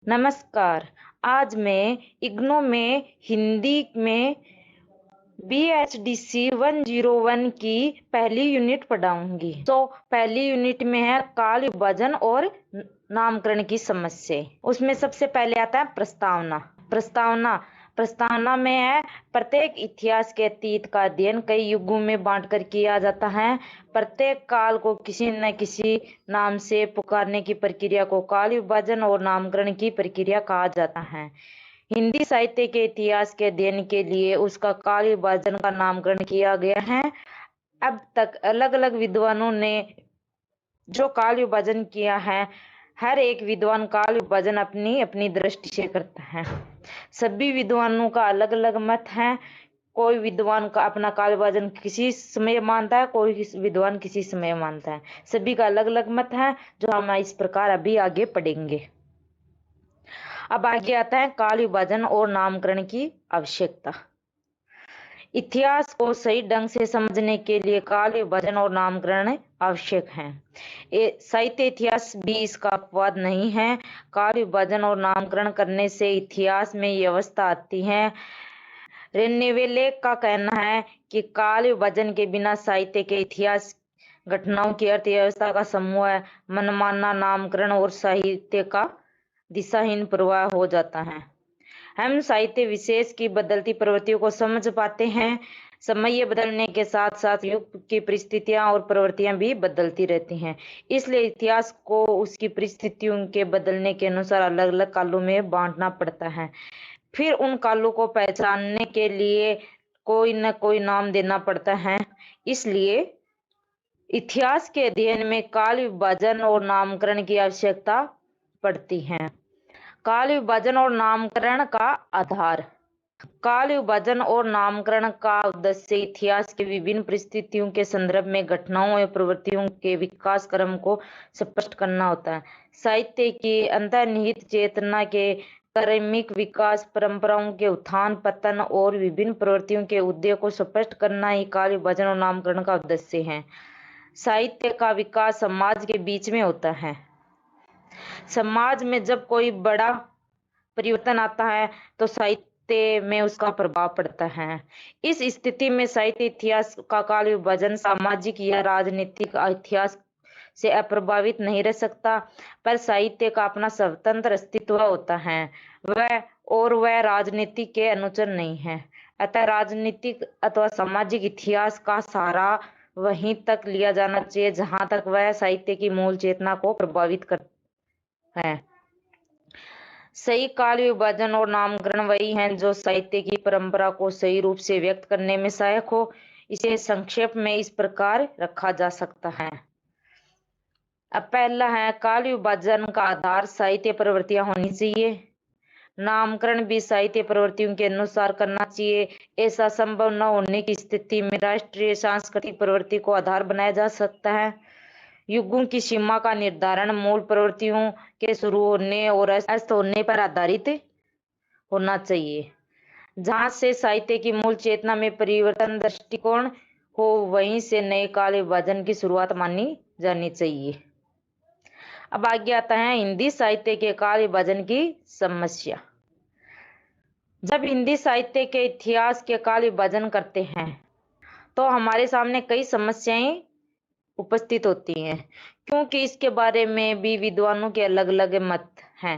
नमस्कार। आज मैं इग्नू में हिंदी में BHDC 101 की पहली यूनिट पढ़ाऊंगी। पहली यूनिट में है काल विभाजन और नामकरण की समस्या। उसमें सबसे पहले आता है प्रस्तावना में है प्रत्येक इतिहास के अतीत का अध्ययन कई युगों में बांटकर किया जाता है। प्रत्येक काल को किसी न किसी नाम से पुकारने की प्रक्रिया को काल विभाजन और नामकरण की प्रक्रिया कहा जाता है। हिंदी साहित्य के इतिहास के अध्ययन के लिए उसका काल विभाजन का नामकरण किया गया है। अब तक अलग अलग विद्वानों ने जो काल विभाजन किया है, हर एक विद्वान काल विभाजन अपनी अपनी दृष्टि से करता है। सभी विद्वानों का अलग अलग मत है। कोई विद्वान का अपना काल विभाजन किसी समय मानता है, कोई विद्वान किसी समय मानता है। सभी का अलग अलग मत है, जो हम इस प्रकार अभी आगे पढ़ेंगे। अब आगे आता है काल विभाजन और नामकरण की आवश्यकता। इतिहास को सही ढंग से समझने के लिए काल विभाजन और नामकरण आवश्यक है। साहित्य इतिहास भी इसका अपवाद नहीं है। काल विभाजन और नामकरण करने से इतिहास में ये अवस्था आती है। रेनेवेले का कहना है कि काल विभाजन के बिना साहित्य के इतिहास घटनाओं की अर्थव्यवस्था का समूह है। मनमाना नामकरण और साहित्य का दिशाहीन प्रवाह हो जाता है। हम साहित्य विशेष की बदलती प्रवृत्तियों को समझ पाते हैं। समय बदलने के साथ साथ युग की परिस्थितियां और प्रवृत्तियां भी बदलती रहती हैं। इसलिए इतिहास को उसकी परिस्थितियों के बदलने के अनुसार अलग अलग कालों में बांटना पड़ता है। फिर उन कालों को पहचानने के लिए कोई न कोई नाम देना पड़ता है। इसलिए इतिहास के अध्ययन में काल विभाजन और नामकरण की आवश्यकता पड़ती है। काल विभाजन और नामकरण का आधार। काल विभाजन और नामकरण का उद्देश्य इतिहास के विभिन्न परिस्थितियों के संदर्भ में घटनाओं और प्रवृत्तियों के विकास क्रम को स्पष्ट करना होता है। साहित्य की अंतर्निहित चेतना के क्रमिक विकास, परंपराओं के उत्थान पतन और विभिन्न प्रवृत्तियों के उदय को स्पष्ट करना ही काल विभाजन और नामकरण का उद्देश्य है। साहित्य का विकास समाज के बीच में होता है। समाज में जब कोई बड़ा परिवर्तन आता है तो साहित्य में उसका प्रभाव पड़ता है। इस स्थिति में साहित्य इतिहास का काल विभाजन सामाजिक या राजनीतिक इतिहास से अप्रभावित नहीं रह सकता, पर साहित्य का अपना स्वतंत्र अस्तित्व होता है। वह राजनीति के अनुचर नहीं है। अतः राजनीतिक अथवा सामाजिक इतिहास का सहारा वहीं तक लिया जाना चाहिए जहां तक वह साहित्य की मूल चेतना को प्रभावित करता है। सही काल विभाजन और नामकरण वही हैं जो साहित्य की परंपरा को सही रूप से व्यक्त करने में सहायक हो। इसे संक्षेप में इस प्रकार रखा जा सकता है। अब पहला है, काल विभाजन का आधार साहित्य प्रवृत्तियां होनी चाहिए। नामकरण भी साहित्य प्रवृत्तियों के अनुसार करना चाहिए। ऐसा संभव न होने की स्थिति में राष्ट्रीय सांस्कृतिक प्रवृत्ति को आधार बनाया जा सकता है। युगों की सीमा का निर्धारण मूल प्रवृत्तियों के शुरू होने और अस्त होने पर आधारित होना चाहिए। जहां से साहित्य की मूल चेतना में परिवर्तन दृष्टिकोण हो, वहीं से नए काल विभाजन की शुरुआत मानी जानी चाहिए। अब आगे आता है हिंदी साहित्य के काल विभाजन की समस्या। जब हिंदी साहित्य के इतिहास के काल विभाजन करते हैं तो हमारे सामने कई समस्याएं उपस्थित होती हैं, क्योंकि इसके बारे में भी विद्वानों के अलग अलग मत हैं।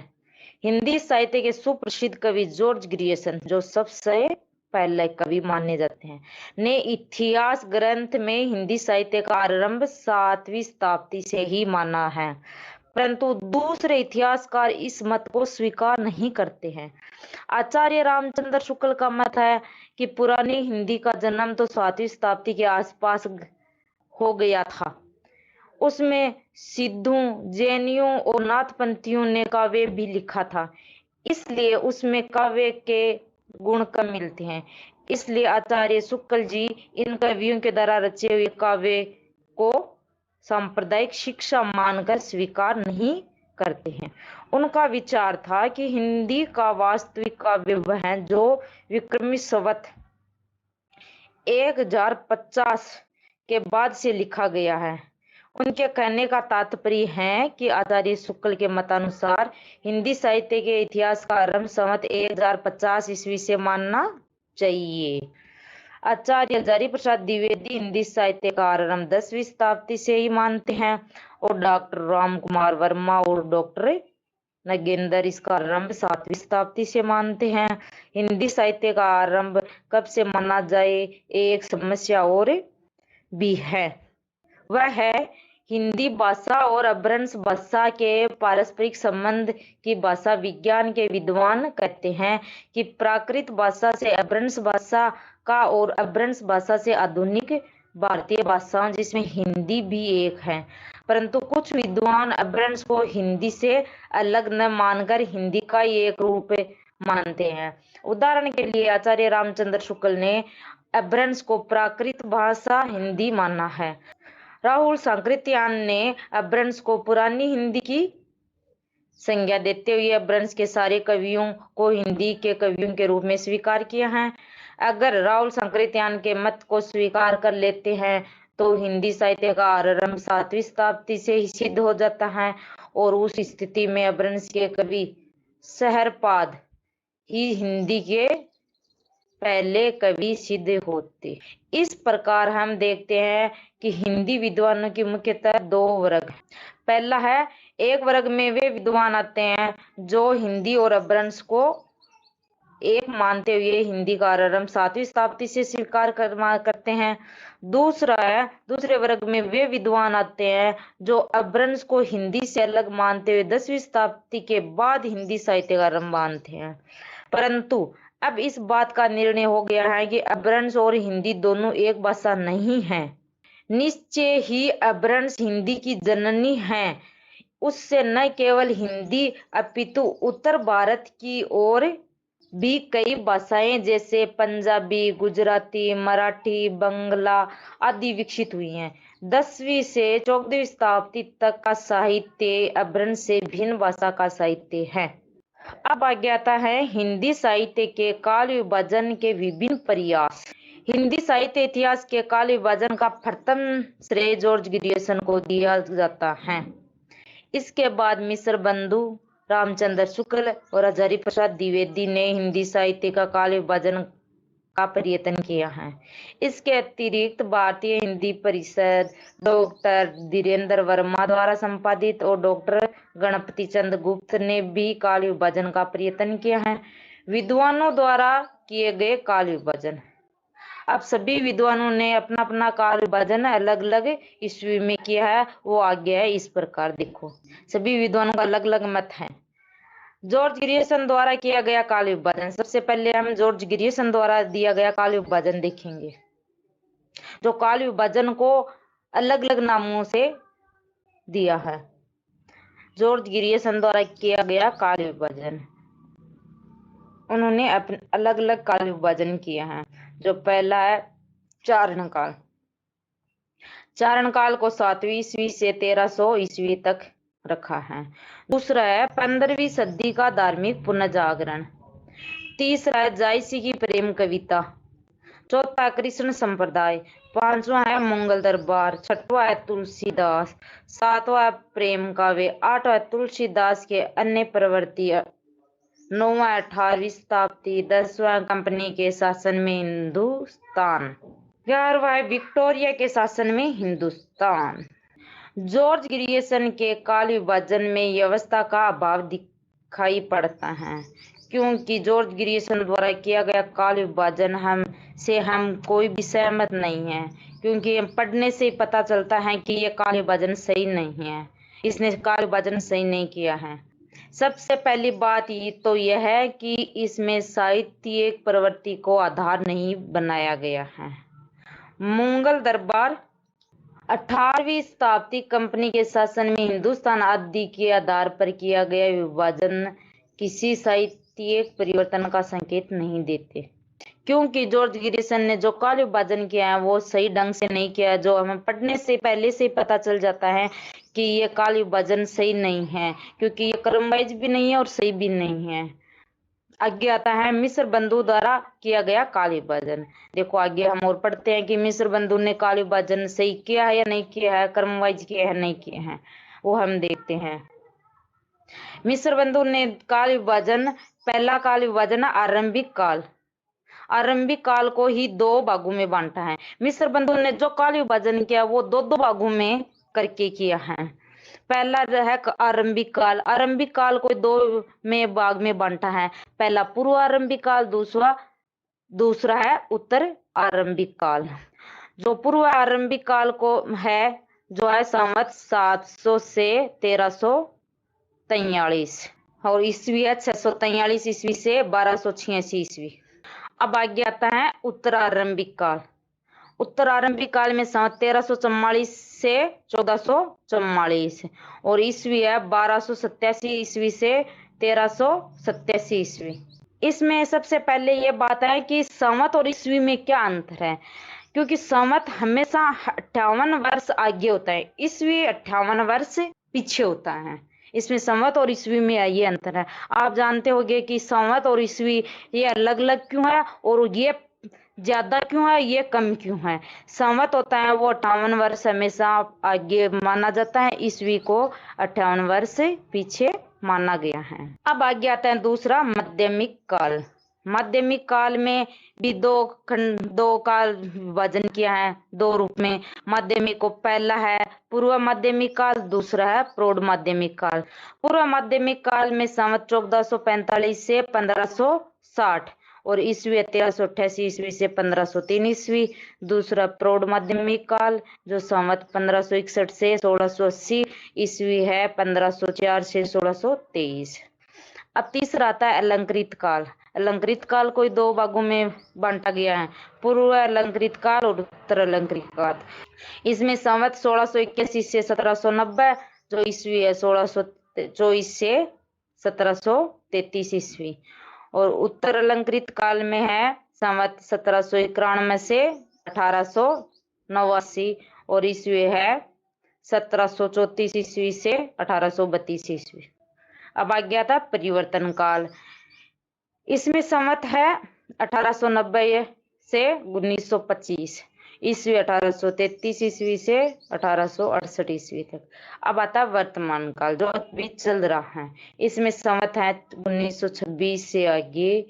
हिंदी साहित्य के सुप्रसिद्ध कवि जॉर्ज ग्रियर्सन, जो सबसे पहले कवि माने जाते हैं, ने इतिहास ग्रंथ में हिंदी साहित्य का आरंभ 7वीं शताब्दी से ही माना है, परंतु दूसरे इतिहासकार इस मत को स्वीकार नहीं करते हैं। आचार्य रामचंद्र शुक्ल का मत है कि पुरानी हिंदी का जन्म तो 7वीं शताब्दी के आसपास हो गया था। उसमें सिद्धों, जैनियों और नाथपंथियों ने काव्य भी लिखा था, इसलिए उसमें काव्य के गुण कम मिलते हैं। इसलिए आचार्य शुक्ल जी इन कवियों के द्वारा रचे हुए काव्य को सांप्रदायिक शिक्षा मानकर स्वीकार नहीं करते हैं। उनका विचार था कि हिंदी का वास्तविक काव्य वह है जो विक्रमी संवत 1050 के बाद से लिखा गया है। उनके कहने का तात्पर्य है कि आचार्य शुक्ल के मतानुसार हिंदी साहित्य के इतिहास का आरंभ संवत 1050 ईस्वी से मानना चाहिए। आचार्य हजारी प्रसाद द्विवेदी हिंदी साहित्य का आरंभ 10वीं शताब्दी से ही मानते हैं और डॉक्टर राम कुमार वर्मा और डॉक्टर नगेंद्र इसका आरंभ 7वीं शताब्दी से मानते हैं। हिंदी साहित्य का आरंभ कब से माना जाए, एक समस्या और भी है। वह है हिंदी भाषा और अपभ्रंश भाषा के पारस्परिक संबंध की। भाषा विज्ञान के विद्वान कहते हैं कि प्राकृत भाषा से अपभ्रंश भाषा का और अपभ्रंश भाषा से आधुनिक भारतीय भाषाओं जिसमें हिंदी भी एक है, परंतु कुछ विद्वान अपभ्रंश को हिंदी से अलग न मानकर हिंदी का ही एक रूप मानते हैं। उदाहरण के लिए आचार्य रामचंद्र शुक्ल ने अपभ्रंश को प्राकृत भाषा हिंदी माना है। राहुल सांकृत्यायन ने अपभ्रंश को पुरानी हिंदी की संज्ञा देते हुए अपभ्रंश के सारे कवियों को हिंदी के कवियों के रूप में स्वीकार किया है। अगर राहुल सांकृत्यायन के मत को स्वीकार कर लेते हैं तो हिंदी साहित्य का आरंभ 7वीं शताब्दी से ही सिद्ध हो जाता है और उस स्थिति में अपभ्रंश के कवि सहरपाद ही हिंदी के पहले कवि सिद्ध होते। इस प्रकार हम देखते हैं कि हिंदी विद्वानों की मुख्यतः 2 वर्ग। पहला है, एक वर्ग में वे विद्वान आते हैं जो हिंदी और अपभ्रंश को एक मानते हुए हिंदी का आरंभ 7वीं शताब्दी से स्वीकार करते हैं। दूसरे वर्ग में वे विद्वान आते हैं जो अपभ्रंश को हिंदी से अलग मानते हुए 10वीं शताब्दी के बाद हिंदी साहित्य का आरंभ मानते हैं। परंतु अब इस बात का निर्णय हो गया है कि अपभ्रंश और हिंदी दोनों एक भाषा नहीं है। निश्चय ही अपभ्रंश हिंदी की जननी है। उससे न केवल हिंदी अपितु उत्तर भारत की और भी कई भाषाएं जैसे पंजाबी, गुजराती, मराठी, बंगला आदि विकसित हुई हैं। 10वीं से 14वीं शताब्दी तक का साहित्य अपभ्रंश से भिन्न भाषा का साहित्य है। अब आगे आता है हिंदी साहित्य के काल विभाजन के विभिन्न प्रयास। हिंदी साहित्य इतिहास के काल विभाजन का प्रथम श्रेय जॉर्ज ग्रियर्सन को दिया जाता है। इसके बाद मिश्र बंधु रामचंद्र शुक्ल और हजारी प्रसाद द्विवेदी ने हिंदी साहित्य का काल विभाजन का प्रयत्न किया है। इसके अतिरिक्त भारतीय हिंदी परिषद डॉक्टर धीरेन्द्र वर्मा द्वारा संपादित और डॉक्टर गणपति चंद्र गुप्त ने भी काल विभाजन का प्रयत्न किया है। विद्वानों द्वारा किए गए काल विभाजन। अब सभी विद्वानों ने अपना अपना काल विभाजन अलग अलग ईस्वी में किया है। वो आगे है इस प्रकार, देखो सभी विद्वानों का अलग अलग मत है। जॉर्ज ग्रियर्सन द्वारा किया गया काल विभाजन। सबसे पहले हम जॉर्ज ग्रियर्सन द्वारा दिया गया काल विभाजन देखेंगे, जो काल विभाजन को अलग अलग नामों से दिया है। जॉर्ज ग्रियर्सन द्वारा किया गया काल विभाजन, उन्होंने अपने अलग अलग काल विभाजन किया है। जो पहला है चारण काल। चारण काल को 7वीं ईस्वी से 1300 ईस्वी तक रखा है। दूसरा है 15वीं सदी का धार्मिक पुनर्जागरण। तीसरा है जायसी की प्रेम कविता। चौथा कृष्ण संप्रदाय। पांचवा है मंगल दरबार। छठवा है तुलसीदास। सातवां है प्रेम काव्य। आठवां है तुलसीदास के अन्य प्रवृत्ति। 9वां 18वीं शताब्दी। 10वां कंपनी के शासन में हिंदुस्तान। 11वां विक्टोरिया के शासन में हिंदुस्तान। जॉर्ज ग्रियर्सन के काल विभाजन में व्यवस्था का अभाव दिखाई पड़ता है, क्योंकि जॉर्ज ग्रियर्सन द्वारा किया गया काल विभाजन हम कोई भी सहमत नहीं है, क्योंकि पढ़ने से पता चलता है कि यह काल विभाजन सही नहीं है। इसने काल विभाजन सही नहीं किया है। सबसे पहली बात ये तो यह है कि इसमें साहित्यिक प्रवृत्ति को आधार नहीं बनाया गया है। मुगल दरबार, 18वीं शताब्दी, कंपनी के शासन में हिंदुस्तान आदि के आधार पर किया गया विभाजन किसी साहित्यिक परिवर्तन का संकेत नहीं देते, क्योंकि जॉर्ज ग्रियर्सन ने जो काल विभाजन किया है वो सही ढंग से नहीं किया, जो हमें पढ़ने से पहले से पता चल जाता है कि ये काल विभाजन सही नहीं है, क्योंकि ये क्रम वाइज भी नहीं है और सही भी नहीं है। आगे आता है मिस्र बंधु द्वारा किया गया काल विभाजन। देखो आगे हम और पढ़ते हैं कि मिस्र बंधु ने काल विभाजन सही किया है या नहीं किया है, क्रमवाइज किया है नहीं किए हैं, वो हम देखते हैं। मिस्र बंधु ने काल विभाजन, पहला काल विभाजन आरंभिक काल, आरंभिक काल को ही दो भागों में बांटा है। मिस्र बंधु ने जो काल विभाजन किया वो दो दो भागों में करके किया है। पहला है आरंभिक काल, आरंभिक काल को दो में भाग में बांटा है। पहला पूर्व आरंभिक काल, दूसरा है उत्तर आरंभिक काल। जो पूर्व आरंभिक काल को है जो है संवत 700 से 1343 और ईस्वी है 643 ईस्वी से 1286 ईस्वी। अब आगे आता है उत्तर आरंभिक काल। उत्तर आरंभिक काल में सन 1344 से 1444 और ईस्वी है 1287 ईस्वी से 1387 ईस्वी। इसमें सबसे पहले ये बात है कि संवत और ईस्वी में क्या अंतर है, क्योंकि संवत हमेशा 58 वर्ष आगे होता है, ईस्वी 58 वर्ष पीछे होता है। इसमें संवत और ईस्वी में ये अंतर है। आप जानते होंगे कि संवत और ईस्वी ये अलग अलग क्यों है और ये ज्यादा क्यों है, ये कम क्यों है। संवत होता है वो 58 वर्ष हमेशा आगे माना जाता है, ईस्वी को 58 वर्ष पीछे माना गया है। अब आगे आता है दूसरा माध्यमिक काल। माध्यमिक काल में भी दो काल विभाजन किया है, दो रूप में। माध्यमिक को पहला है पूर्व माध्यमिक काल, दूसरा है प्रौढ़ माध्यमिक काल। पूर्व माध्यमिक काल में संवत 1445 से 1560 और ईस्वी 1388 ईस्वी से 1503 ईस्वी। दूसरा प्रौढ़ माध्यमिक काल जो संवत 1561 से 1680 ईस्वी है, 1504 से 1623। अब तीसरा आता है अलंकृत काल। अलंकृत काल को दो भागों में बांटा गया है, पूर्व अलंकृत काल और उत्तर अलंकृत काल। इसमें संवत 1681 से 1790 जो ईस्वी है 1624 से 1733 ईस्वी और उत्तर अलंकृत काल में है संवत 1791 से 1889 और ईस्वी है 1734 ईस्वी से 1832 ईस्वी। अब आ गया था परिवर्तन काल। इसमें संवत है 1890 से 1925, ईस्वी 1833 ईस्वी से 1868 ईस्वी तक। अब आता वर्तमान काल जो अभी चल रहा है। इसमें संवत है 1926 से आगे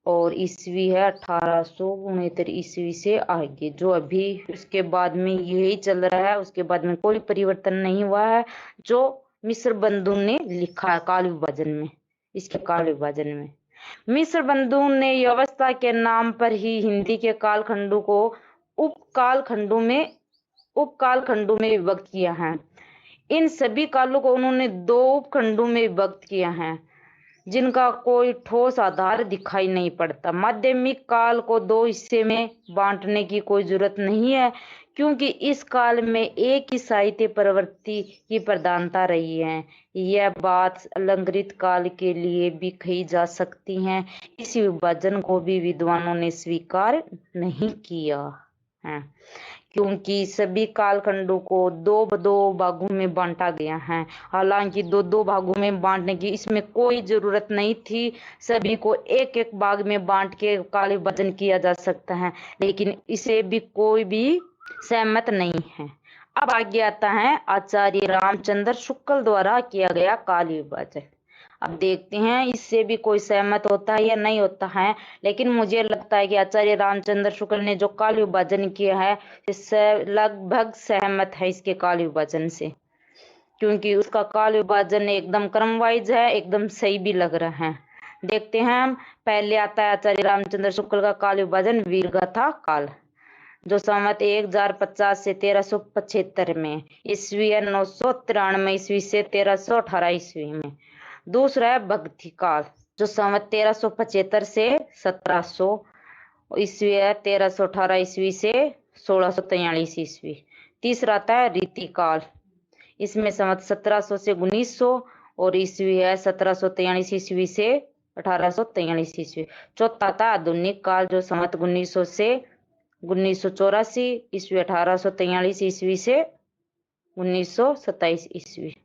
और ईस्वी है 1869 ईस्वी से आगे, जो अभी उसके बाद में यही चल रहा है। उसके बाद में कोई परिवर्तन नहीं हुआ है जो मिस्र बंधु ने लिखा है काल विभाजन में। इसके काल विभाजन में मिस्र बंधु ने व्यवस्था के नाम पर ही हिंदी के कालखंडों को उपकाल खंडों में विभक्त किया है। इन सभी कालों को उन्होंने दो उपखंडों में विभक्त किया है जिनका कोई ठोस आधार दिखाई नहीं पड़ता। माध्यमिक काल को दो हिस्से में बांटने की कोई जरूरत नहीं है, क्योंकि इस काल में एक ही साहित्य प्रवृत्ति की प्रधानता रही है। यह बात अलंकृत काल के लिए भी कही जा सकती है। इस विभाजन को भी विद्वानों ने स्वीकार नहीं किया है, क्योंकि सभी कालखंडों को दो भागों में बांटा गया है। हालांकि दो भागों में बांटने की इसमें कोई जरूरत नहीं थी, सभी को एक एक भाग में बांट के काल विभाजन किया जा सकता है, लेकिन इसे भी कोई भी सहमत नहीं है। अब आगे आता है आचार्य रामचंद्र शुक्ल द्वारा किया गया काल विभाजन। अब देखते हैं इससे भी कोई सहमत होता है या नहीं होता है, लेकिन मुझे लगता है कि आचार्य रामचंद्र शुक्ल ने जो काल विभाजन किया है इससे लगभग सहमत है इसके काल विभाजन से, क्योंकि उसका काल विभाजन एकदम क्रमवाइज है, एकदम सही भी लग रहा है। देखते हैं हम। पहले आता है आचार्य रामचंद्र शुक्ल का काल विभाजन वीरगाथा काल जो संवत 1050 से 1375 में, ईस्वी 993 ईस्वी से 1318 ईस्वी में। दूसरा है भक्ति काल जो संवत 1375 से 1700 ईस्वी है, 1318 ईस्वी से 1643 ईस्वी। तीसरा आता है रीति काल, इसमें संवत 1700 से 1900 और ईस्वी है 1743 ईस्वी से 1843 ईस्वी। चौथा आता है आधुनिक काल जो संवत 1900 से 1984 ईस्वी, 1843 ईस्वी से 1927 ईस्वी।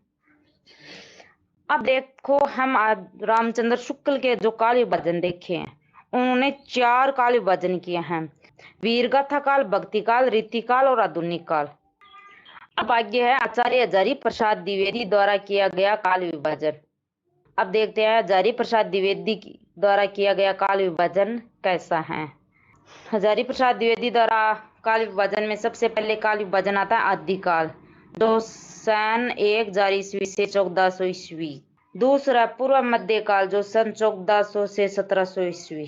अब देखो, हम आज रामचंद्र शुक्ल के जो काल विभाजन देखे हैं, उन्होंने 4 काल विभाजन किए हैं: वीरगाथा काल, भक्ति काल, रीति काल और आधुनिक काल। अब आगे है आचार्य हजारी प्रसाद द्विवेदी द्वारा किया गया काल विभाजन। अब देखते हैं हजारी प्रसाद द्विवेदी द्वारा किया गया काल विभाजन कैसा है। हजारी प्रसाद द्विवेदी द्वारा काल विभाजन में सबसे पहले काल विभाजन आता है आदिकाल, जो सन 1 हजार ईस्वी से 1400 ईस्वी। दूसरा पूर्व मध्यकाल, जो सन 1400 से 1700 ईस्वी।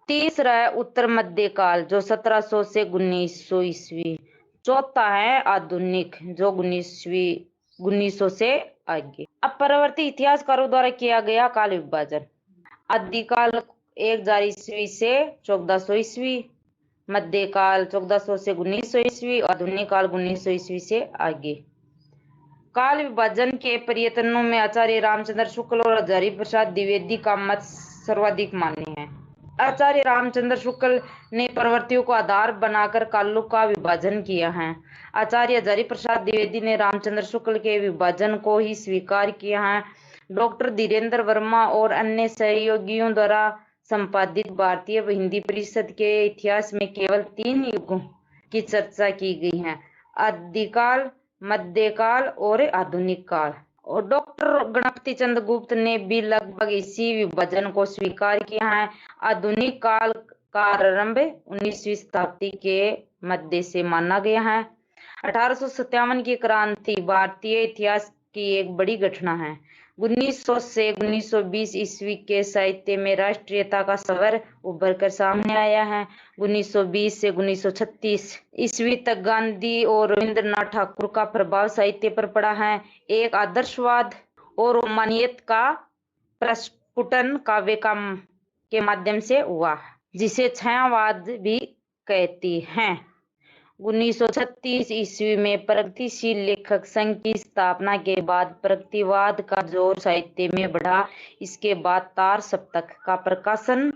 तीसरा है उत्तर मध्यकाल, जो 1700 से 1900 ईस्वी। चौथा है आधुनिक, जो 1900 से आगे। अब परवर्ती इतिहासकारों द्वारा किया गया काल विभाजन: आदिकाल 1 हजार ईस्वी से 1400 ईस्वी, मध्यकाल 1400 से 1900 ईस्वी, आधुनिक काल 1900 ईस्वी से आगे। काल विभाजन के प्रयत्नों में आचार्य रामचंद्र शुक्ल और हजारी प्रसाद द्विवेदी का मत सर्वाधिक मान्य है। आचार्य रामचंद्र शुक्ल ने प्रवृत्तियों को आधार बनाकर कालों का विभाजन किया है। आचार्य हजारी प्रसाद द्विवेदी ने रामचंद्र शुक्ल के विभाजन को ही स्वीकार किया है। डॉक्टर धीरेन्द्र वर्मा और अन्य सहयोगियों द्वारा संपादित भारतीय हिंदी परिषद के इतिहास में केवल 3 युगों की चर्चा की गई है: आदिकाल, मध्यकाल और आधुनिक काल। और डॉक्टर गणपति चंद्र गुप्त ने भी लगभग इसी विभाजन को स्वीकार किया है। आधुनिक काल का आरंभ 19वीं शताब्दी के मध्य से माना गया है। 1857 की क्रांति भारतीय इतिहास की एक बड़ी घटना है। 1900 से 1920 ईस्वी के साहित्य में राष्ट्रीयता का स्वर उभर कर सामने आया है। 1920 से 1936 ईस्वी तक गांधी और रविंद्रनाथ ठाकुर का प्रभाव साहित्य पर पड़ा है। एक आदर्शवाद और रोमानियत का प्रस्फुटन काव्य के माध्यम से हुआ, जिसे छायावाद भी कहती हैं। 1936 ईस्वी में प्रगतिशील लेखक संघ की स्थापना के बाद प्रगतिवाद का जोर साहित्य में बढ़ा। इसके बाद तार सप्तक का प्रकाशन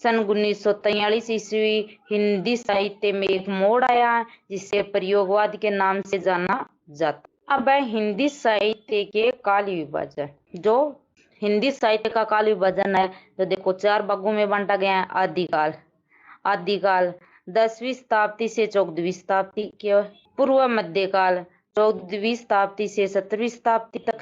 सन 1943 ईस्वी हिंदी साहित्य में एक मोड़ आया, जिसे प्रयोगवाद के नाम से जाना जाता। अब है हिंदी साहित्य के काल विभाजन। जो हिंदी साहित्य का काल विभाजन है, तो देखो 4 भागों में बांटा गया है। आदिकाल 10वीं शताब्दी से 14वीं शताब्दी के। पूर्व मध्यकाल 14वीं शताब्दी से 17वीं शताब्दी तक।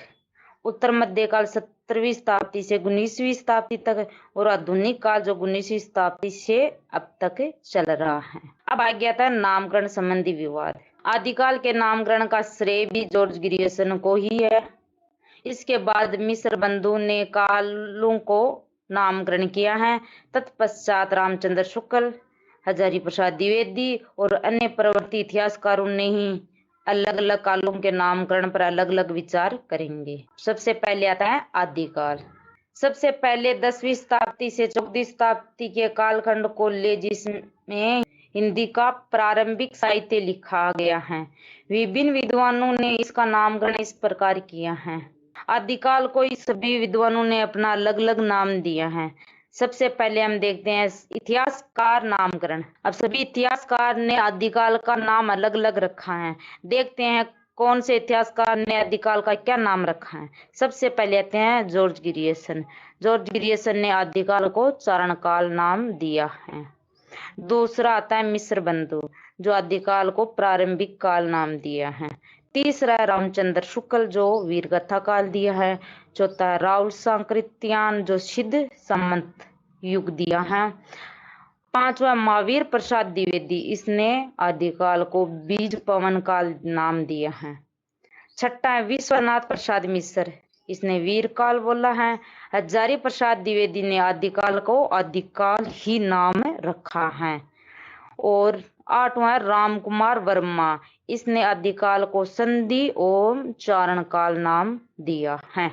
उत्तर मध्यकाल 17वीं शताब्दी से 19वीं शताब्दी तक। और आधुनिक काल जो 19वीं शताब्दी से अब तक चल रहा है। अब आ गया था नामकरण संबंधी विवाद। आदिकाल के नामकरण का श्रेय भी जॉर्ज ग्रियर्सन को ही है। इसके बाद मिस्र बंधु ने कालों को नामकरण किया है। तत्पश्चात रामचंद्र शुक्ल, हजारी प्रसाद द्विवेदी और अन्य प्रवर्ती इतिहासकारों ने ही अलग अलग कालों के नामकरण पर अलग अलग विचार करेंगे। सबसे पहले आता है आदिकाल। सबसे पहले 10वीं शताब्दी से 14वीं शताब्दी के कालखंड को ले, जिसमें हिंदी का प्रारंभिक साहित्य लिखा गया है। विभिन्न विद्वानों ने इसका नामकरण इस प्रकार किया है। आदिकाल को सभी विद्वानों ने अपना अलग अलग नाम दिया है। सबसे पहले हम देखते हैं इतिहासकार नामकरण। अब सभी इतिहासकार ने आदिकाल का नाम अलग अलग रखा है। देखते हैं कौन से इतिहासकार ने आदिकाल का क्या नाम रखा है। सबसे पहले आते हैं जॉर्ज ग्रियर्सन। जॉर्ज ग्रियर्सन ने आदिकाल को चारणकाल नाम दिया है। दूसरा आता है मिस्र बंधु, जो आदिकाल को प्रारंभिक काल नाम दिया है। तीसरा है रामचंद्र शुक्ल, जो वीरगाथा काल दिया है। चौथा है राहुल सांकृत्यायन, जो सिद्ध संमत युग दिया है। पांचवा महावीर प्रसाद द्विवेदी, इसने आदिकाल को बीज पवन काल नाम दिया है। छठा है विश्वनाथ प्रसाद मिश्र, इसने वीर काल बोला है। हजारी प्रसाद द्विवेदी ने आदिकाल को आदिकाल ही नाम रखा है। और आठवां राम कुमार वर्मा, इसने आदिकाल को संधि ओम चारण काल नाम दिया है।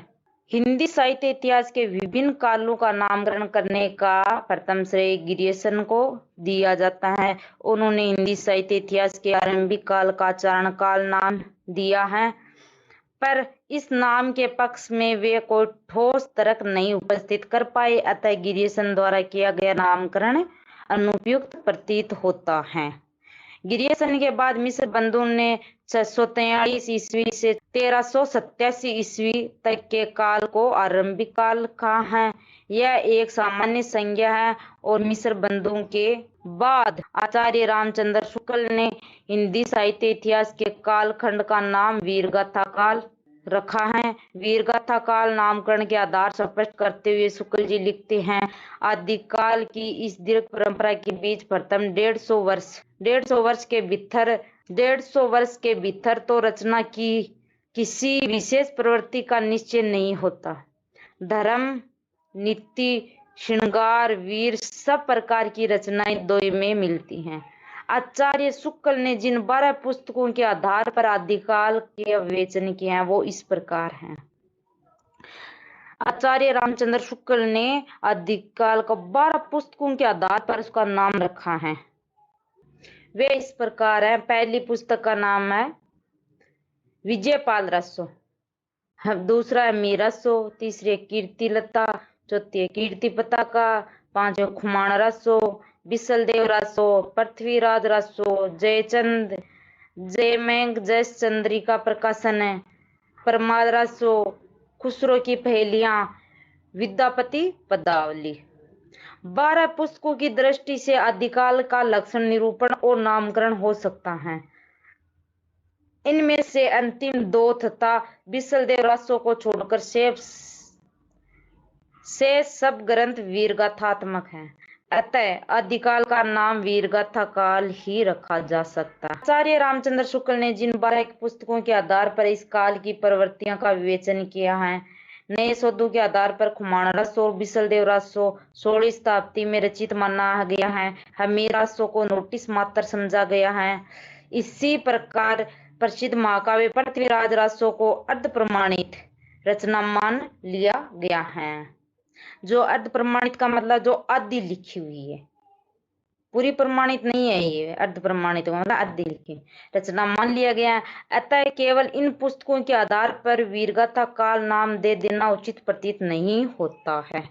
हिंदी साहित्य इतिहास के विभिन्न कालों का नामकरण करने का प्रथम श्रेय ग्रियर्सन को दिया जाता है। उन्होंने हिंदी साहित्य इतिहास के आरंभिक काल का चारण काल नाम दिया है, पर इस नाम के पक्ष में वे कोई ठोस तर्क नहीं उपस्थित कर पाए, अतः ग्रियर्सन द्वारा किया गया नामकरण अनुपयुक्त प्रतीत होता है। गिरियसन के बाद मिस्र बंधु ने 643 ईस्वी से 1387 ईस्वी तक के काल को आरंभिक काल कहा है। यह एक सामान्य संज्ञा है और मिस्र बंधु के बाद आचार्य रामचंद्र शुक्ल ने हिंदी साहित्य इतिहास के कालखंड का नाम वीरगाथा काल रखा है। वीरगाथा काल नामकरण के आधार स्पष्ट करते हुए शुक्ल जी लिखते हैं, आदिकाल की इस दीर्घ परंपरा के बीच प्रथम 150 वर्ष के भीतर तो रचना की किसी विशेष प्रवृत्ति का निश्चय नहीं होता। धर्म, नीति, श्रृंगार, वीर सब प्रकार की रचनाएं द्वय में मिलती हैं। आचार्य शुक्ल ने जिन 12 पुस्तकों के आधार पर आदिकाल के विवेचन किए हैं वो इस प्रकार हैं। आचार्य रामचंद्र शुक्ल ने आदिकाल को 12 पुस्तकों के आधार पर उसका नाम रखा है। वे इस प्रकार हैं। पहली पुस्तक का नाम है विजयपाल रसो, दूसरा है मीरसो, तीसरी कीर्तिलता, चौथी कीर्ति पताका, पांचवा खुमान रसो, बिसलदेव रसो, पृथ्वीराज रसो, जयचंद, जयमेंग, जयस चंद्रिका प्रकाशन है, परमाद रसो, खुसरो की पहेलियां, विद्यापति पदावली। 12 पुस्तकों की दृष्टि से आदिकाल का लक्षण, निरूपण और नामकरण हो सकता है। इनमें से अंतिम 2 तथा बिसलदेव रसो को छोड़कर से सब ग्रंथ वीरगाथात्मक हैं। अतः आदिकाल का नाम वीरगाथा काल ही रखा जा सकता है। आचार्य रामचंद्र शुक्ल ने जिन 12 पुस्तकों के आधार पर इस काल की प्रवृत्तियों का विवेचन किया है, नए शोधों के आधार पर खुमान रसो और बिसलदेव रसो 16वीं शताब्दी में रचित माना गया है। हमीर रसो को नोटिस मात्र समझा गया है। इसी प्रकार प्रसिद्ध महाकाव्य पृथ्वीराज रसो को अर्ध प्रमाणित रचना मान लिया गया है। जो अर्ध प्रमाणित का मतलब जो आदि लिखी हुई है, पूरी प्रमाणित नहीं है। ये अर्ध प्रमाणित मतलब आदि लिखी रचना मान लिया गया है। अतः केवल इन पुस्तकों के आधार पर वीरगाथा काल नाम दे देना उचित प्रतीत नहीं होता है।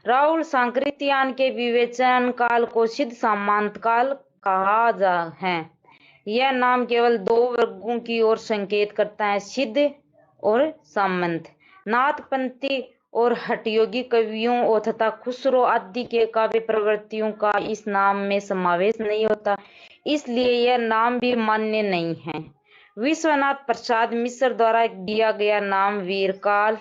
राहुल सांकृत्यायन के विवेचन काल को सिद्ध सामंत काल कहा जा है। यह नाम केवल 2 वर्गों की ओर संकेत करता है, सिद्ध और सामंत। नाथपंथी और हठयोगी कवियों और तथा खुसरो आदि के काव्य प्रवृत्तियों का इस नाम में समावेश नहीं होता, इसलिए यह नाम भी मान्य नहीं है। विश्वनाथ प्रसाद मिश्र द्वारा दिया गया नाम वीरकाल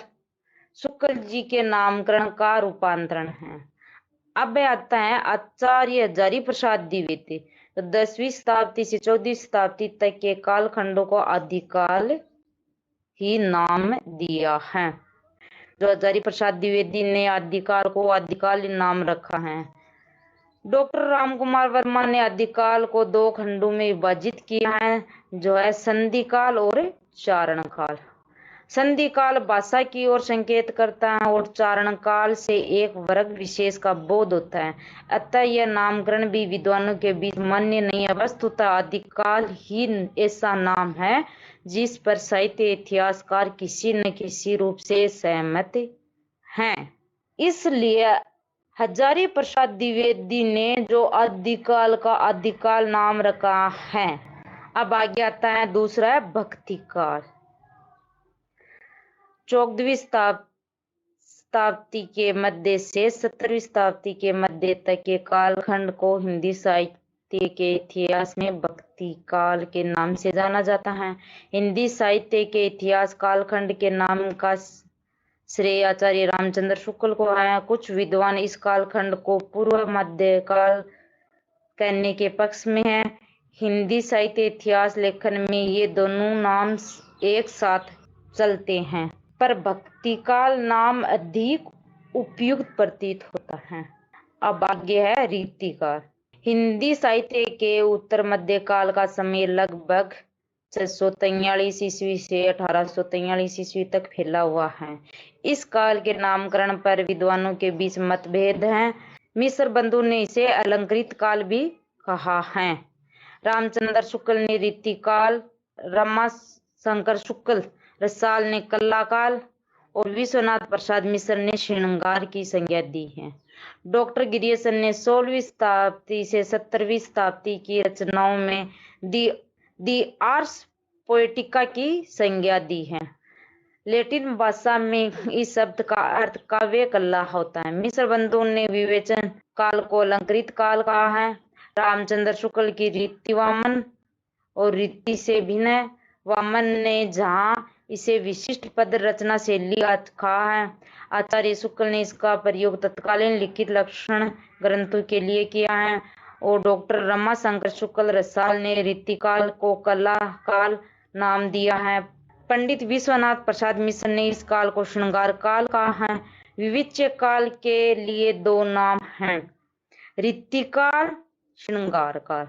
शुक्ल जी के नामकरण का रूपांतरण है। अब आता है आचार्य हजारी प्रसाद द्विवेदी, तो 10वीं शताब्दी से 14वीं शताब्दी तक के कालखंडों को आदिकाल ही नाम दिया है। जो हजारी प्रसाद द्विवेदी ने आदिकाल को आदिकाल नाम रखा है। डॉक्टर रामकुमार वर्मा ने आदिकाल को 2 खंडों में विभाजित किया है, जो है संधि काल और चारण काल। संधि काल भाषा की ओर संकेत करता है और चारण काल से एक वर्ग विशेष का बोध होता है। अतः यह नामकरण भी विद्वानों के बीच मान्य नहीं है। वस्तुतः आदिकाल ही ऐसा नाम है जिस पर साहित्य इतिहासकार किसी न किसी रूप से सहमत हैं। इसलिए हजारी प्रसाद द्विवेदी ने जो आदिकाल का आदिकाल नाम रखा है। अब आगे आता है दूसरा है भक्ति काल। 14वीं शताब्दी के मध्य से 17वीं शताब्दी के मध्य तक के कालखंड को हिंदी साहित्य के इतिहास में भक्ति काल के नाम से जाना जाता है। हिंदी साहित्य के इतिहास कालखंड के नाम का श्रेय आचार्य रामचंद्र शुक्ल को है। कुछ विद्वान इस कालखंड को पूर्व मध्य काल कहने के पक्ष में है। हिंदी साहित्य इतिहास लेखन में ये दोनों नाम एक साथ चलते हैं, पर भक्ति काल नाम अधिक उपयुक्त प्रतीत होता है। अब आगे है रीतिकाल। हिंदी साहित्य के उत्तर मध्य काल का समय लगभग 643 ईस्वी से 1843 ईस्वी तक फैला हुआ है। इस काल के नामकरण पर विद्वानों के बीच मतभेद हैं। मिश्र बंधु ने इसे अलंकृत काल भी कहा है। रामचंद्र शुक्ल ने रीतिकाल, रमा शंकर शुक्ल रसाल ने कला काल और विश्वनाथ प्रसाद मिश्र ने श्रृंगार की संज्ञा दी है। डॉक्टर गिरियसन ने 16वीं शताब्दी से 17वीं शताब्दी की रचनाओं में दी आर्स पोएटिका की संज्ञा दी है। लैटिन भाषा में इस शब्द का अर्थ काव्य कला होता है। मिश्र बंधुओं ने विवेचन काल को अलंकृत काल कहा है। रामचंद्र शुक्ल की रीति वामन और रीति से भिन्न वामन ने जहां इसे विशिष्ट पद रचना शैली कहा है, आचार्य शुक्ल ने इसका प्रयोग तत्कालीन लिखित लक्षण ग्रंथों के लिए किया है और डॉक्टर रमाशंकर शुक्ल रसाल ने रीतिकाल को कला काल नाम दिया है। पंडित विश्वनाथ प्रसाद मिश्र ने इस काल को श्रृंगार काल कहा है। विविच्य काल के लिए दो नाम हैं, रीतिकाल, श्रृंगार काल।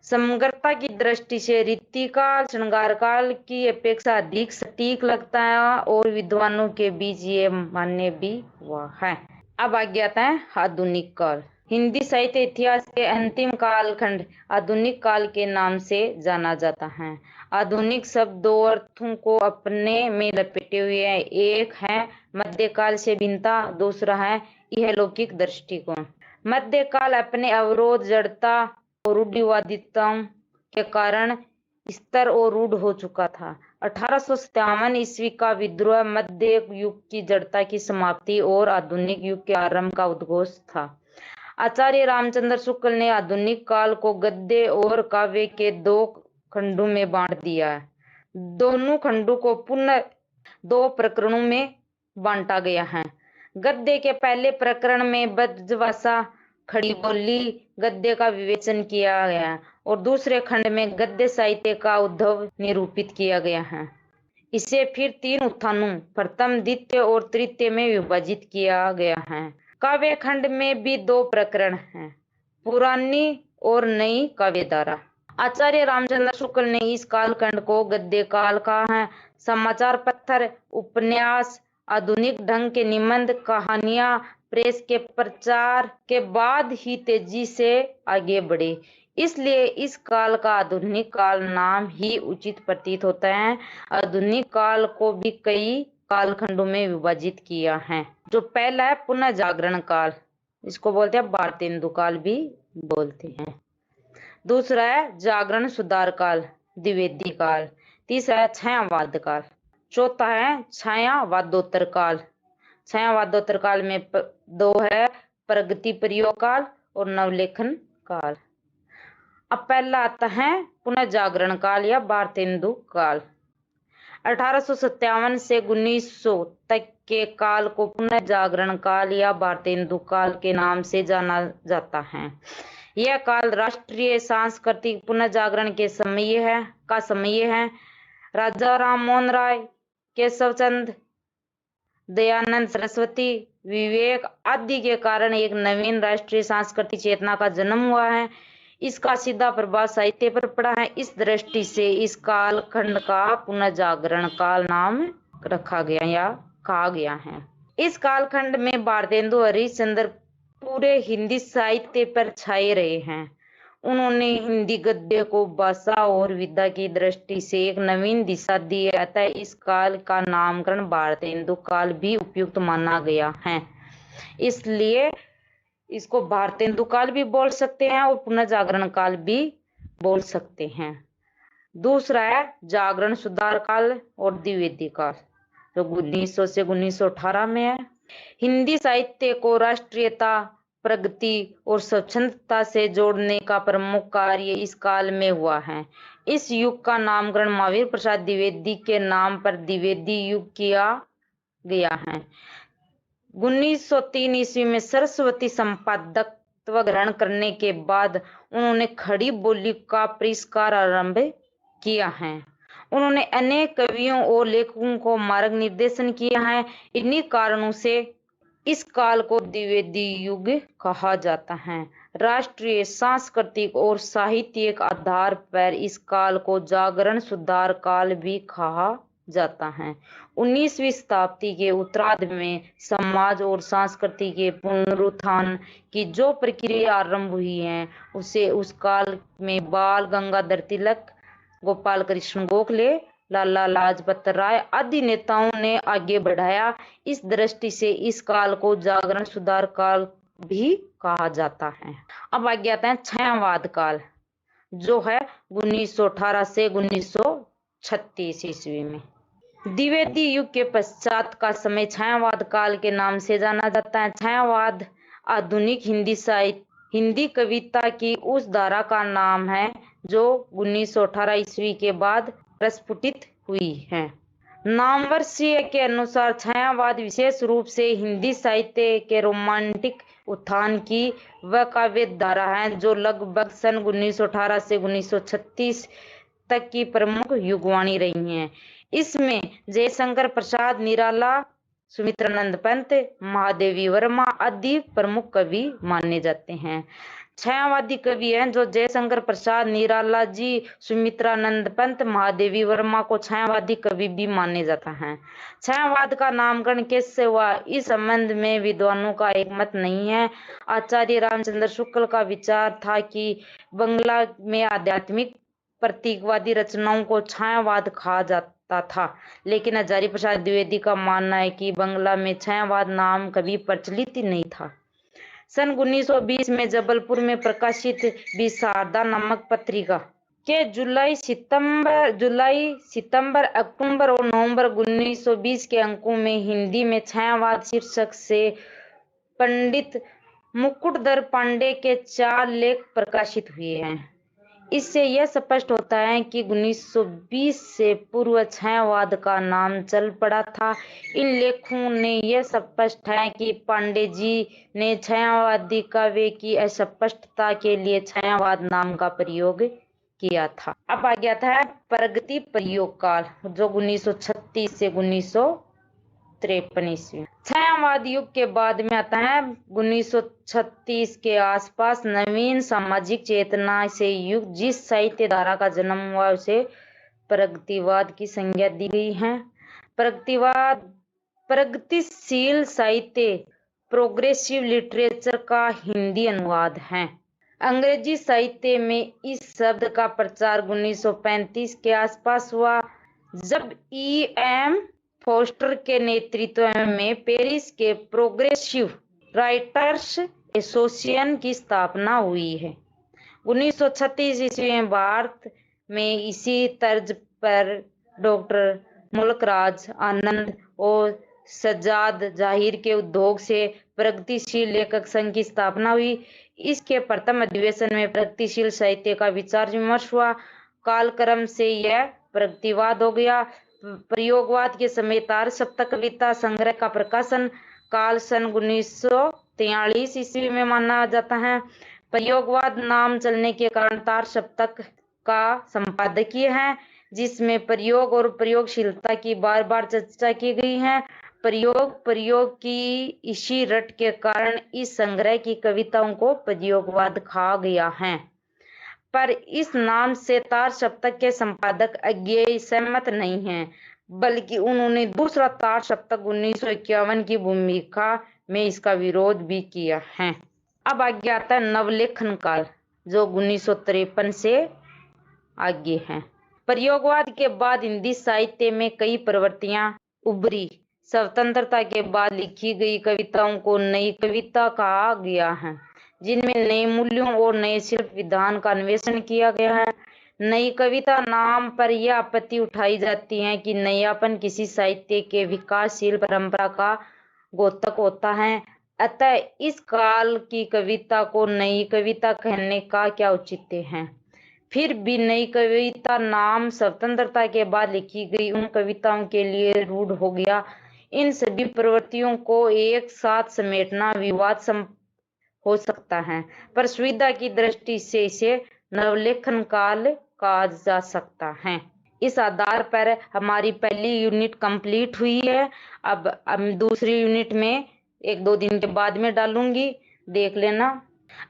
समग्रता की दृष्टि से रीतिकाल श्रृंगार काल की अपेक्षा अधिक सटीक लगता है और विद्वानों के बीच ये मान्य भी हुआ है। अब आगे आता है आधुनिक काल। हिंदी साहित्य इतिहास के अंतिम कालखंड आधुनिक काल के नाम से जाना जाता है। आधुनिक शब्द दो अर्थों को अपने में लपेटे हुए है। एक है मध्यकाल से भिन्नता, दूसरा है इहलौकिक दृष्टिकोण। मध्यकाल अपने अवरोध, जड़ता और रूढ़िवादिता के कारण स्तर और रूढ़ हो चुका था। 1857 ईस्वी का विद्रोह मध्य युग की जड़ता की समाप्ति और आधुनिक युग के आरंभ का उद्घोष था। आचार्य रामचंद्र शुक्ल ने आधुनिक काल को गद्य और काव्य के दो खंडों में बांट दिया है। दोनों खंडों को पुनः दो प्रकरणों में बांटा गया है। गद्य के पहले प्रकरण में ब्रजभाषा, खड़ी बोली गद्य का विवेचन किया गया है और दूसरे खंड में गद्य साहित्य का उद्भव निरूपित किया गया है। इसे फिर तीन उत्थानों प्रथम, द्वितीय और तृतीय में विभाजित किया गया है। काव्य खंड में भी दो प्रकरण हैं, पुरानी और नई काव्यधारा। आचार्य रामचंद्र शुक्ल ने इस कालखंड को गद्य काल कहा है। समाचार पत्र, उपन्यास, आधुनिक ढंग के निबंध, कहानियां प्रेस के प्रचार के बाद ही तेजी से आगे बढ़े, इसलिए इस काल का आधुनिक काल नाम ही उचित प्रतीत होता है। आधुनिक काल को भी कई कालखंडों में विभाजित किया है। जो पहला है पुनः जागरण काल, इसको बोलते हैं भारतेंदु काल भी बोलते हैं। दूसरा है जागरण सुधार काल, द्विवेदी काल। तीसरा है छायावाद काल। चौथा है छायावादोत्तर काल। छायावादोत्तर काल में दो है, प्रगति प्रयोग काल और नवलेखन काल। अब पहला आता है पुनः जागरण काल या भारतेंदु काल। 1857 से 1900 तक के काल को पुनः जागरण काल या भारतेंदु काल के नाम से जाना जाता है। यह काल राष्ट्रीय सांस्कृतिक पुनः जागरण के समय है। राजा राम मोहन राय, केशव चंद, दयानंद सरस्वती, विवेक आदि के कारण एक नवीन राष्ट्रीय सांस्कृतिक चेतना का जन्म हुआ है। इसका सीधा प्रभाव साहित्य पर पड़ा है। इस दृष्टि से इस कालखंड का पुनः जागरण काल नाम रखा गया या कहा गया है। इस कालखंड में भारतेंदु हरिश्चंद्र पूरे हिंदी साहित्य पर छाए रहे हैं। उन्होंने हिंदी गद्य को भाषा और विधा की दृष्टि से एक नवीन दिशा दी है। अतः इस काल का नामकरण भारतेंदु काल भी उपयुक्त माना गया है। इसलिए इसको भारतेंदु काल भी बोल सकते हैं और पुनः जागरण काल भी बोल सकते हैं। दूसरा है जागरण सुधार काल और द्विवेदी काल, जो 1900 से 1918 में है। हिंदी साहित्य को राष्ट्रीयता, प्रगति और स्वच्छंदता से जोड़ने का प्रमुख कार्य इस काल में हुआ है। इस युग का नामकरण महावीर प्रसाद द्विवेदी के नाम पर द्विवेदी युग किया गया है। 1903 ईस्वी में सरस्वती संपादकत्व ग्रहण करने के बाद उन्होंने खड़ी बोली का परिष्कार आरंभ किया है। उन्होंने अनेक कवियों और लेखकों को मार्ग निर्देशन किया है। इन्हीं कारणों से इस काल को द्विवेदी युग कहा जाता है। राष्ट्रीय, सांस्कृतिक और साहित्यिक आधार पर इस काल को जागरण सुधार काल भी कहा जाता है। 19वीं शताब्दी के उत्तरार्ध में समाज और संस्कृति के पुनरुत्थान की जो प्रक्रिया आरंभ हुई है, उसे उस काल में बाल गंगाधर तिलक, गोपाल कृष्ण गोखले लाला लाजपत राय आदि नेताओं ने आगे बढ़ाया। इस दृष्टि से इस काल को जागरण सुधार काल भी कहा जाता है। अब आगे आता है छायावाद काल, जो है 1918 से 1936 ईस्वी में। द्विवेदी युग के पश्चात का समय छायावाद काल के नाम से जाना जाता है। छायावाद आधुनिक हिंदी कविता की उस धारा का नाम है जो 1918 ईस्वी के बाद प्रस्फुटित हुई है। नामवर्षीय के अनुसार छायावाद विशेष रूप से हिंदी साहित्य के रोमांटिक उत्थान की वह काव्य धारा है जो लगभग सन 1918 से 1936 तक की प्रमुख युगवाणी रही है। इसमें जयशंकर प्रसाद निराला, सुमित्रानंद पंत, महादेवी वर्मा आदि प्रमुख कवि माने जाते हैं। छायावादी कवि हैं जो जयशंकर प्रसाद निराला जी, सुमित्रानंद पंत, महादेवी वर्मा को छायावादी कवि भी माने जाता है। छायावाद का नामकरण कैसे हुआ, इस संबंध में विद्वानों का एक मत नहीं है। आचार्य रामचंद्र शुक्ल का विचार था कि बंगला में आध्यात्मिक प्रतीकवादी रचनाओं को छायावाद कहा जाता था, लेकिन हजारी प्रसाद द्विवेदी का मानना है कि बंगला में छायावाद नाम कभी प्रचलित ही नहीं था। सन 1920 में जबलपुर में प्रकाशित विशारदा नामक पत्रिका के जुलाई, सितंबर, अक्टूबर और नवंबर 1920 के अंकों में हिंदी में छायावाद शीर्षक से पंडित मुकुटधर पांडे के 4 लेख प्रकाशित हुए हैं। इससे यह स्पष्ट होता है कि 1920 से पूर्व छायावाद का नाम चल पड़ा था। इन लेखों ने यह स्पष्ट है कि पांडे जी ने छायावादी काव्य की अस्पष्टता के लिए छायावाद नाम का प्रयोग किया था। अब आ गया था प्रगति प्रयोग काल, जो 1936 से 1953 ईस्वी। छायावाद युग के बाद में आता है 1936 के आसपास नवीन सामाजिक चेतना से युक्त जिस साहित्य धारा का जन्म हुआ उसे प्रगतिवाद की संज्ञा दी गई है। प्रगतिवाद प्रगतिशील साहित्य, प्रोग्रेसिव लिटरेचर का हिंदी अनुवाद है। अंग्रेजी साहित्य में इस शब्द का प्रचार 1935 के आसपास हुआ, जब E.M. फोस्टर के नेतृत्व में पेरिस के प्रोग्रेसिव राइटर्स एसोसिएशन की स्थापना हुई है। 1936 ईस्वी में भारत में इसी तर्ज पर डॉक्टर मुल्कराज आनंद और सज्जाद जाहिर के उद्योग से प्रगतिशील लेखक संघ की स्थापना हुई। इसके प्रथम अधिवेशन में प्रगतिशील साहित्य का विचार विमर्श हुआ। कालक्रम से यह प्रगतिवाद हो गया। प्रयोगवाद के समय तार सप्तक कविता संग्रह का प्रकाशन काल सन 1943 ईस्वी में माना जाता है। प्रयोगवाद नाम चलने के कारण तार सप्तक का संपादकीय है, जिसमें प्रयोग और प्रयोगशीलता की बार बार चर्चा की गई है। प्रयोग की इसी रट के कारण इस संग्रह की कविताओं को प्रयोगवाद कहा गया है, पर इस नाम से तार सप्तक के संपादक अज्ञेय सहमत नहीं हैं, बल्कि उन्होंने दूसरा तार सप्तक 1951 की भूमिका में इसका विरोध भी किया है। अब आगे आता है नवलेखन काल, जो 1953 से आगे है। प्रयोगवाद के बाद हिंदी साहित्य में कई प्रवृत्तियां उभरी। स्वतंत्रता के बाद लिखी गई कविताओं को नई कविता कहा गया है, जिनमें नए मूल्यों और नए शिल्प विधान का अन्वेषण किया गया है। नई कविता नाम पर यह आपत्ति उठाई जाती है कि नयापन किसी साहित्य के विकासशील परंपरा का द्योतक होता है। अतः इस काल की कविता को नई कविता कहने का क्या औचित्य है। फिर भी नई कविता नाम स्वतंत्रता के बाद लिखी गई उन कविताओं के लिए रूढ़ हो गया। इन सभी प्रवृत्तियों को एक साथ समेटना विवाद हो सकता है, पर सुविधा की दृष्टि से इसे नवलेखन काल कहा जा सकता है। इस आधार पर हमारी पहली यूनिट कंप्लीट हुई है। अब हम दूसरी यूनिट में 1-2 दिन के बाद में डालूंगी, देख लेना।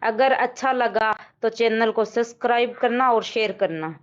अगर अच्छा लगा तो चैनल को सब्सक्राइब करना और शेयर करना।